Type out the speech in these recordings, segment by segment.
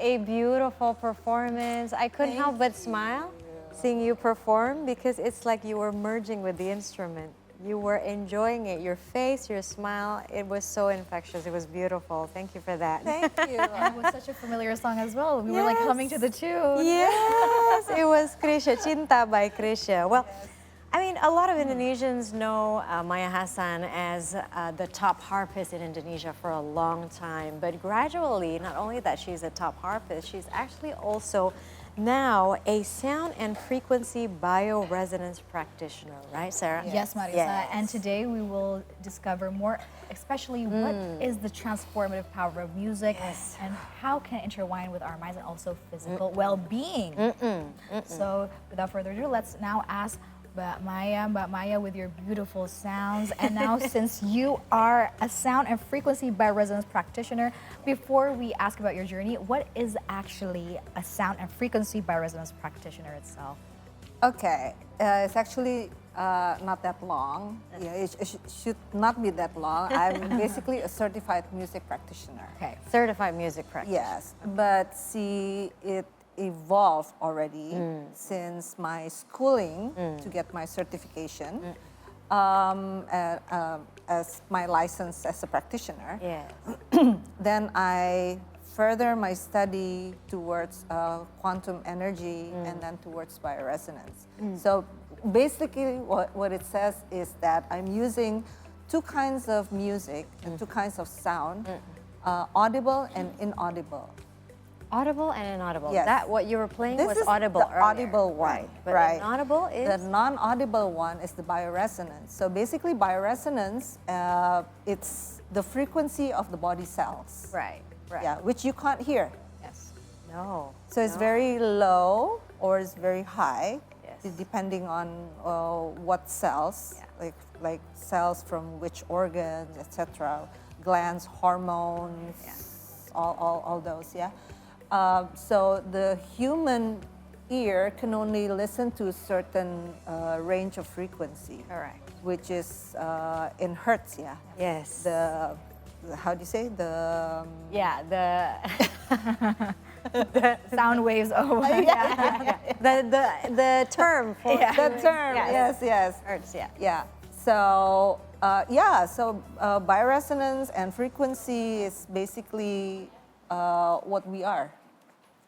a beautiful performance. I couldn't help but smile seeing you perform because it's like you were merging with the instrument. You were enjoying it. Your face, your smile, it was so infectious. It was beautiful. Thank you for that. Thank you. And it was such a familiar song as well. We were like humming to the tune. Yes, it was Krisya, Cinta by Krisya. Well, I mean, a lot of Indonesians know Maya Hasan as the top harpist in Indonesia for a long time. But gradually, not only that she's a top harpist, she's actually also now a sound and frequency bioresonance practitioner, right, Sarah? Yes, Marissa. Yes. And today we will discover more, especially what is the transformative power of music and how can it intertwine with our minds and also physical well-being. So without further ado, let's now ask Mbak Maya with your beautiful sounds. And now since you are a sound and frequency bioresonance practitioner, before we ask about your journey, what is actually a sound and frequency bioresonance practitioner itself? Okay, it's actually not that long. Yeah, it should not be that long. I'm basically a certified music practitioner. Okay, certified music practitioner. Yes, but see, it evolved already since my schooling to get my certification as my license as a practitioner. Yes. Then I further my study towards quantum energy and then towards bioresonance. So basically what it says is that I'm using two kinds of music and two kinds of sound, audible and inaudible. Audible and inaudible. Yes. That what you were playing This was is audible the earlier. audible one, Right. But right. inaudible is? The non-audible one is the bioresonance. So basically bioresonance, it's the frequency of the body cells. Right, right. Yeah, which you can't hear. Yes. No. So it's very low or it's very high, Yes. depending on what cells, Yeah. like cells from which organs, etc., glands, hormones, all those, yeah. So the human ear can only listen to a certain range of frequency. Correct. Which is in hertz, yeah. Yes. How do you say? Yeah, The sound waves over. the term for The term, yes. Hertz, yeah. Yeah. So bioresonance and frequency is basically what we are.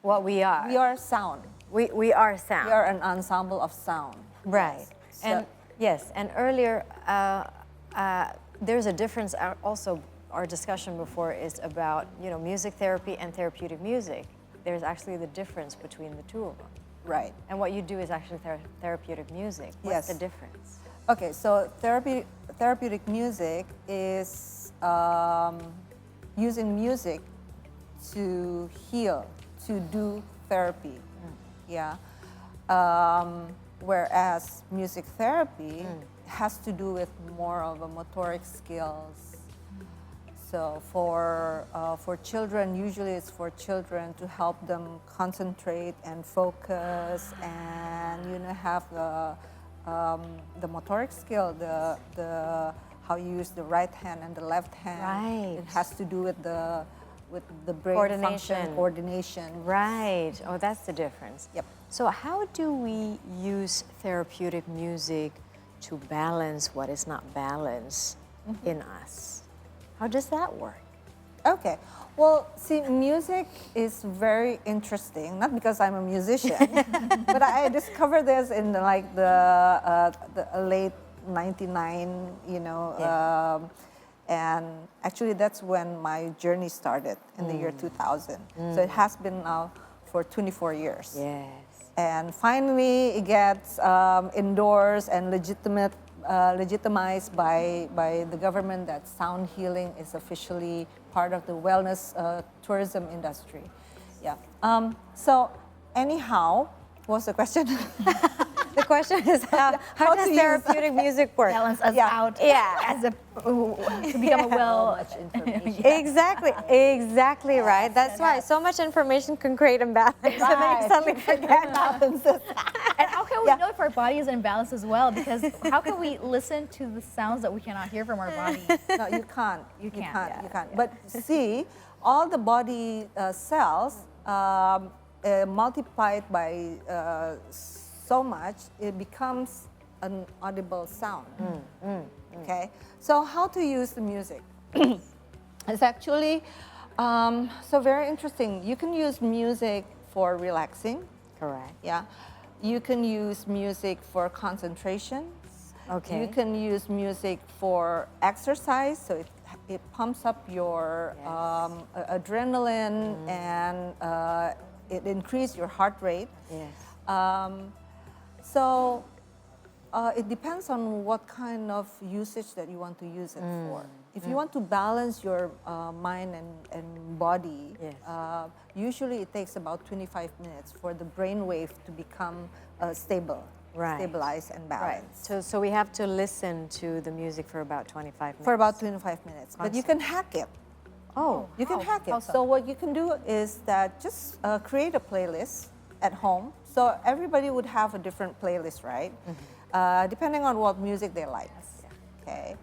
What we are. We are sound. We are sound. We are an ensemble of sound. Right. Yes. And yes, and earlier there's a difference. Also, our discussion before is about music therapy and therapeutic music. There's actually the difference between the two of them. Right. And what you do is actually therapeutic music. What's Yes. the difference? Okay, so therapeutic music is using music to heal, to do therapy. Yeah. Whereas music therapy has to do with more of a motoric skills. So for children, usually it's for children to help them concentrate and focus and have the motoric skill, the how you use the right hand and the left hand. Right. It has to do with the brain Coordination. function, coordination. Right. Oh, that's the difference. Yep. So how do we use therapeutic music to balance what is not balanced in us? How does that work? Okay. Well, see, music is very interesting. Not because I'm a musician, but I discovered this in the late '99. And actually, that's when my journey started in the year 2000. So it has been now for 24 years. Yes. And finally, it gets endorsed and legitimized by the government that sound healing is officially part of the wellness tourism industry. Yeah. So anyhow, what's the question? The question is how does to use- therapeutic music work? Balance us Yeah. out Yeah. as to become a well. Much information. Exactly right. That's why so much information can create imbalance. And then you suddenly forget balances. And how can we know if our body is in balance as well? Because how can we listen to the sounds that we cannot hear from our body? No, you can't. You can't, You can't. But see, all the body cells multiplied by so much, it becomes an audible sound. Okay, so how to use the music? It's actually so very interesting. You can use music for relaxing. Correct. Yeah, you can use music for concentration. Okay. You can use music for exercise, so it pumps up your Yes. adrenaline and it increases your heart rate. Yes. So it depends on what kind of usage that you want to use it for. If you want to balance your mind and body, Yes. Usually it takes about 25 minutes for the brain wave to become stable, Right. stabilized and Right. balanced. So we have to listen to the music for about 25 minutes. For about 25 minutes. But you can hack it. Oh. You can How? hack How it. so? So what you can do is that just create a playlist at home. So everybody would have a different playlist, right? Depending on what music they like. Okay.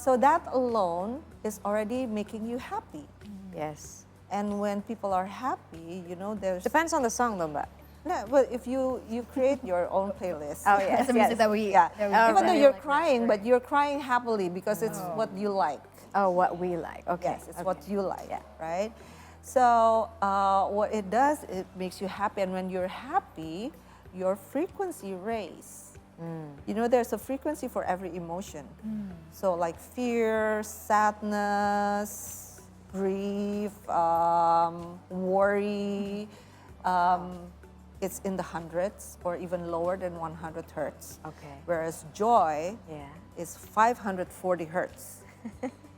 So that alone is already making you happy. Yes. And when people are happy, you know, there's Depends on the song though, but. no, but if you create your own playlist. Oh, yes. That's the music that we, Yeah. that we Even though really you're like. crying, but you're crying happily because it's what you like. Oh, what we like. Okay. Yes, it's okay. what you like, Yeah. right? So what it does, it makes you happy, and when you're happy, your frequency raises. You know, there's a frequency for every emotion. So like fear, sadness, grief, worry, it's in the hundreds or even lower than 100 hertz. Okay. Whereas joy Yeah. is 540 hertz.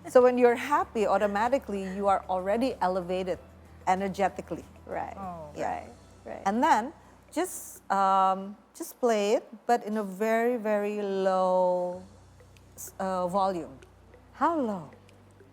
So when you're happy, automatically you are already elevated energetically. Right. Oh. Right. Right. And then just play it, but in a very, very low volume. How low?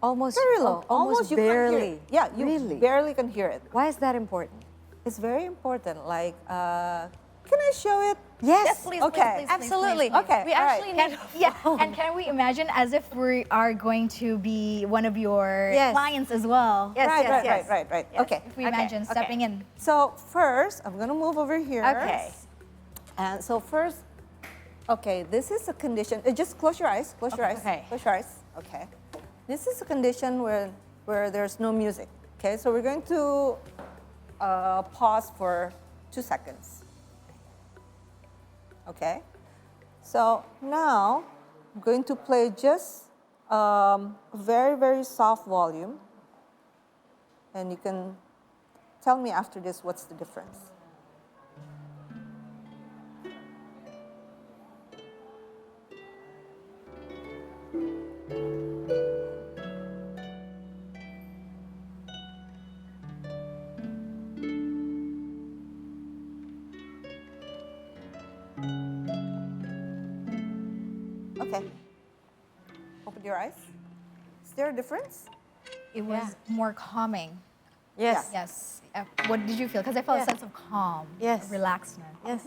Almost Very low. Almost you can't hear barely. it. Yeah, you really. barely can hear it. Why is that important? It's very important. Like, can I show it? Yes, please, Okay. please, please, please, Absolutely. please, please. Okay. We all right. actually Can, need. yeah, and can we imagine as if we are going to be one of your Yes. clients as well? Yes, right, yes, right, yes. right. Yes. Okay. If we Okay, imagine okay. stepping in. So first, I'm gonna move over here. Okay. And so first, okay, this is a condition. Just close your eyes. Close your eyes. Okay. Close your eyes. Okay. This is a condition where there's no music. Okay. So we're going to pause for 2 seconds. Okay. So now I'm going to play just very, very soft volume, and you can tell me after this what's the difference. Okay. Open your eyes. Is there a difference? It was more calming. Yes. Yes. What did you feel? Because I felt Yeah. a sense of calm, Yes. relaxedness. Yes.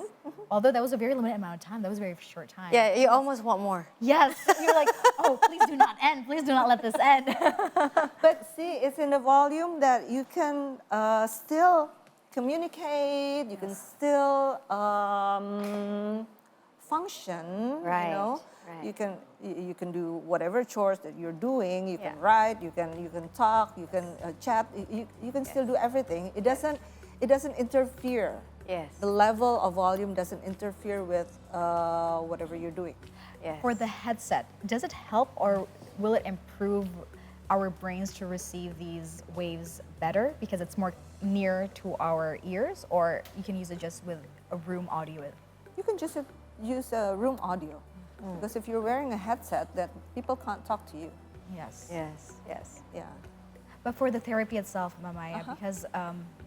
Although that was a very limited amount of time. That was a very short time. Yeah. You almost want more. Yes. You're like, oh, please do not end. Please do not let this end. But see, it's in a volume that you can still communicate. You can still function. Right, You know, right. you can do whatever chores that you're doing. You can Yeah. write. You can talk. You can chat. You can still do everything. It doesn't interfere. Yes. The level of volume doesn't interfere with whatever you're doing. Yes. For the headset, does it help or will it improve our brains to receive these waves better because it's more near to our ears, or you can use it just with a room audio? You can just use room audio. Because if you're wearing a headset, that people can't talk to you. Yes. Yes. Yes. Yeah. But for the therapy itself, Mamaya, because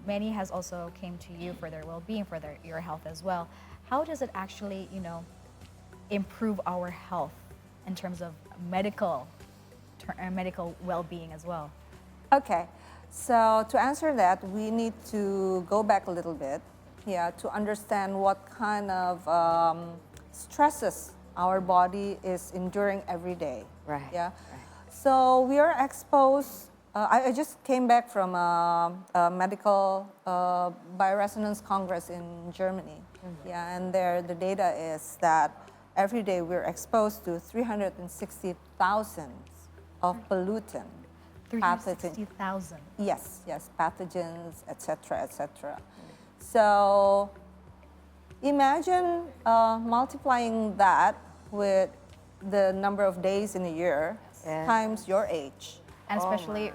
many has also came to you for their well-being, for your health as well. How does it actually, improve our health in terms of medical well-being as well? Okay. So to answer that, we need to go back a little bit, to understand what kind of stresses our body is enduring every day. Right, Yeah. right. So we are exposed I just came back from a medical bioresonance congress in Germany. Yeah, and there the data is that every day we're exposed to 360,000 of pollutant. 360,000. Yes, pathogens, etc., etc. So imagine multiplying that with the number of days in a year times your age. And especially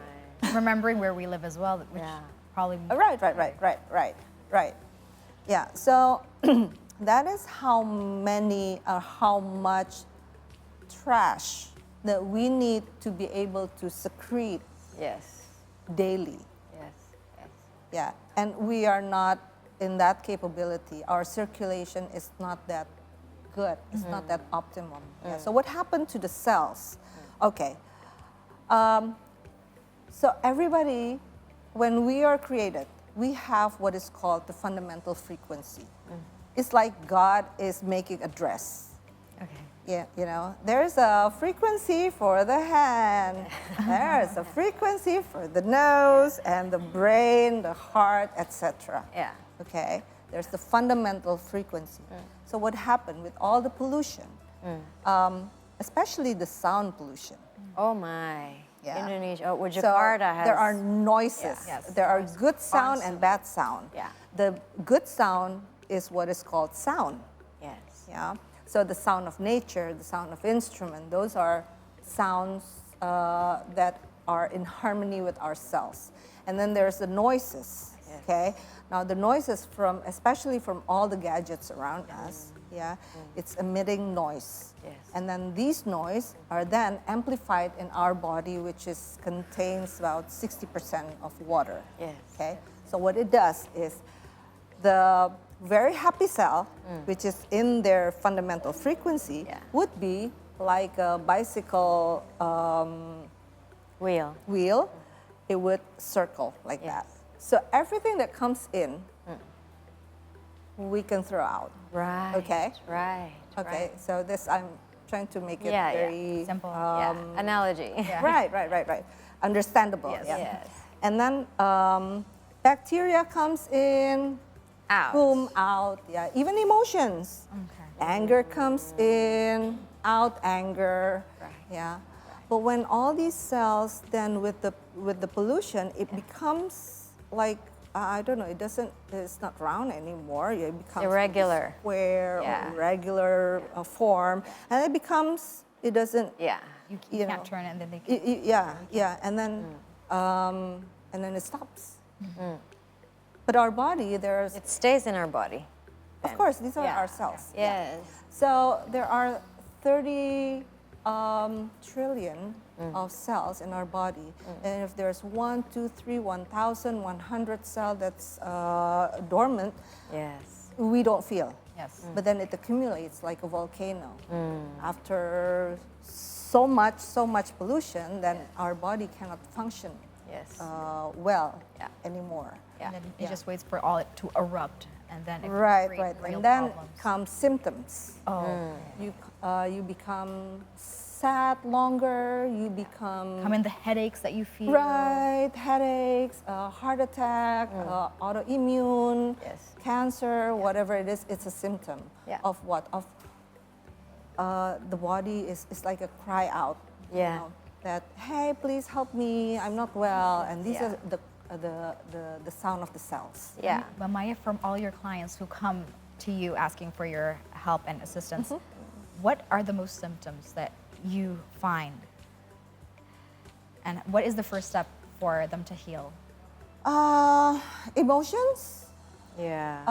remembering where we live as well, which probably... Right. Yeah, so that is how many or how much trash that we need to be able to secrete daily. Yeah, and we are not in that capability. Our circulation is not that good. It's not that optimum. Yeah. So what happened to the cells? Okay. So everybody, when we are created, we have what is called the fundamental frequency. It's like God is making a dress. Okay. Yeah, you know, there's a frequency for the hand, there's a frequency for the nose and the brain, the heart, etc. Yeah. Okay, there's the fundamental frequency. So what happened with all the pollution, especially the sound pollution? Oh my. Yeah. Indonesia. Oh, well, So Jakarta has. there are noises. Yes. There are good sound and bad sound. Yeah. The good sound is what is called sound. Yes. Yeah. So the sound of nature, the sound of instrument, those are sounds that are in harmony with ourselves. And then there's the noises. Okay. Now the noises from, especially from all the gadgets around us. Yeah. It's emitting noise. Yes. And then these noise are then amplified in our body, which is contains about 60% of water. Yes. Okay. So what it does is the very happy cell, which is in their fundamental frequency, would be like a bicycle wheel. It would circle like that. So everything that comes in, we can throw out. Right. Okay. Right. Okay. So this I'm trying to make it Yeah, very simple. Analogy. Right. Understandable. Yes. Yeah. Yes. And then bacteria comes in, Out. boom, out. Yeah. Even emotions. Okay. Anger comes in, out anger. Right. Yeah. But when all these cells then with the pollution, it becomes like I don't know. It's not round anymore. It becomes Irregular. square Yeah. or irregular form, and it becomes. It doesn't. Yeah. You You can't know, turn it and then they can... Yeah, and then it stops. But our body, there's It stays in our body. of course these are Yeah. our cells. Yes. So there are 30 trillion of cells in our body, and if there's 1, 2, 3, 1,000, 100 cell that's dormant, Yes. we don't feel. Yes. But then it accumulates like a volcano. After so much pollution, then our body cannot function Yes. well Yeah. anymore. And then it Yeah. just waits for all it to erupt, and then it can Right. create real And then problems. come symptoms. Oh, You become sad longer. You become come in the headaches that you feel. right, headaches, heart attack, autoimmune, Yes. cancer, whatever it is. It's a symptom Yeah. of what of the body is like a cry out. Yeah. That hey, please help me. I'm not well, and these Yeah. are the sound of the cells. Yeah. But Maya, from all your clients who come to you asking for your help and assistance, what are the most symptoms that you find? And what is the first step for them to heal? Emotions. Yeah.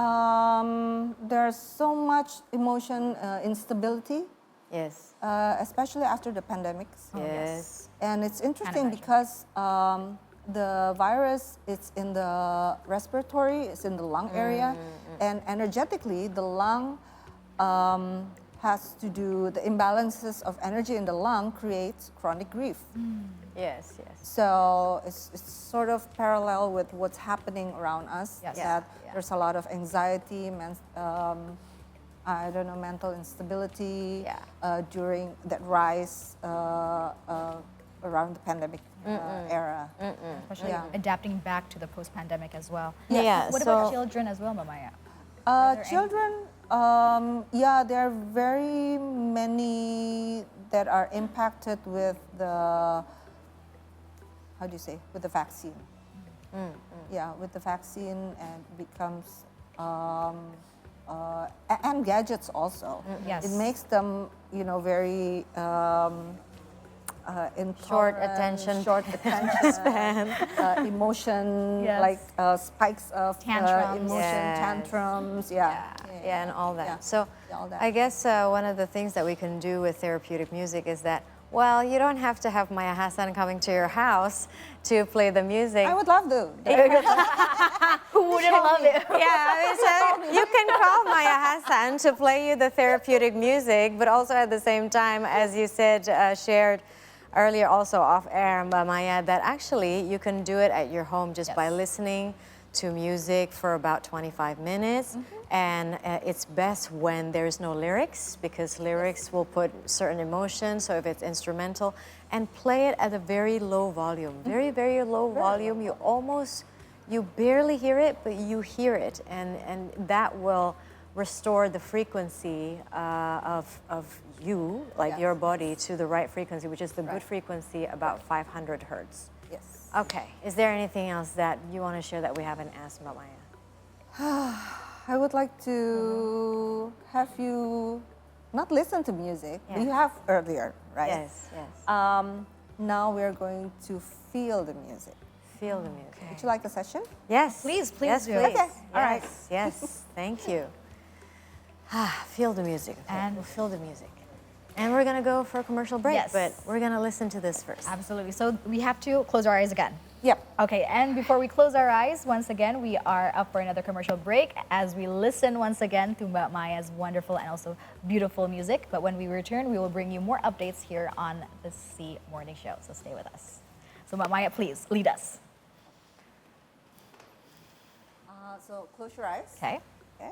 There's so much emotion instability, yes. especially after the pandemics. Yes. And it's interesting imagine. because the virus, it's in the respiratory, it's in the lung area, and energetically, the lung has to do, the imbalances of energy in the lung creates chronic grief. Yes. Yes. So it's sort of parallel with what's happening around us. Yes. That Yeah. there's a lot of anxiety, mental instability Yeah. during that rise around the pandemic era. Especially Yeah. adapting back to the post-pandemic as well. Yeah, What about children as well, Maya? Children, yeah, there are very many that are impacted with the, how do you say, with the vaccine. Yeah, with the vaccine, and becomes, and gadgets also. Yes. It makes them, you know, very Short intolerant, attention short attention span. emotion, Yes. like spikes of Tantrums. emotion, Yes. tantrums, Yeah, and all that. Yeah. So All that. I guess one of the things that we can do with therapeutic music is that, well, you don't have to have Maya Hasan coming to your house to play the music. I would love to. Who wouldn't love it? Yeah, I mean, so you can call Maya Hasan to play you the therapeutic music, but also at the same time, as you said, shared earlier also off air, Maya, that actually you can do it at your home just by listening to music for about 25 minutes. And it's best when there's no lyrics, because lyrics will put certain emotions, so if it's instrumental, and play it at a very low volume, very, very low volume. You barely hear it, but you hear it, and that will restore the frequency of you, like your body, to the right frequency, which is the good frequency, about 500 hertz. Yes. Okay, is there anything else that you want to share that we haven't asked about, Maya? I would like to have you not listen to music. Yes. You have earlier, right? Yes, yes. Now we're going to feel the music. Feel the music. Would you like a session? Yes. Please yes, do. please. Okay, all right. Yes, thank you. Feel the music. Okay, And- we'll feel the music. And we're going to go for a commercial break, Yes. but we're going to listen to this first. Absolutely. So we have to close our eyes again. Yep. Okay, and before we close our eyes, once again, we are up for another commercial break as we listen once again to Maya's wonderful and also beautiful music. But when we return, we will bring you more updates here on the C Morning Show. So stay with us. So Maya, please lead us. So close your eyes. Okay. Okay.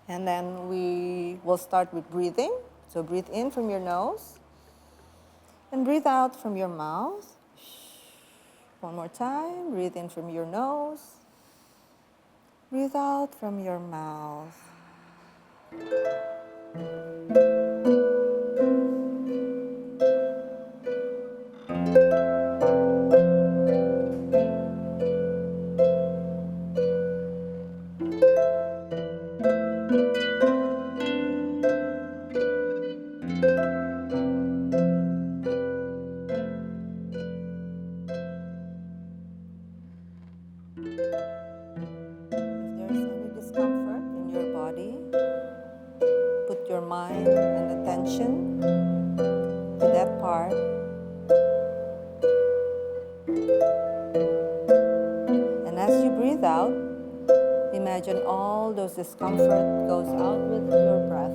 And then we will start with breathing. So breathe in from your nose and breathe out from your mouth. One more time. Breathe in from your nose. Breathe out from your mouth. If there is any discomfort in your body, put your mind and attention to that part. And as you breathe out, imagine all those discomfort goes out with your breath.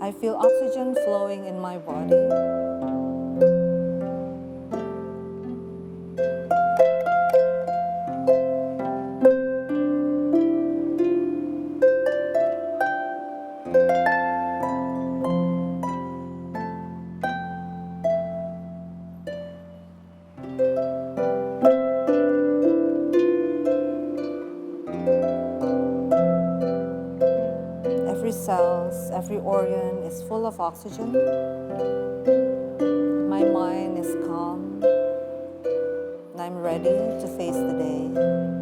I feel oxygen flowing in my body. Every cells, every organ is full of oxygen. My mind is calm, and I'm ready to face the day.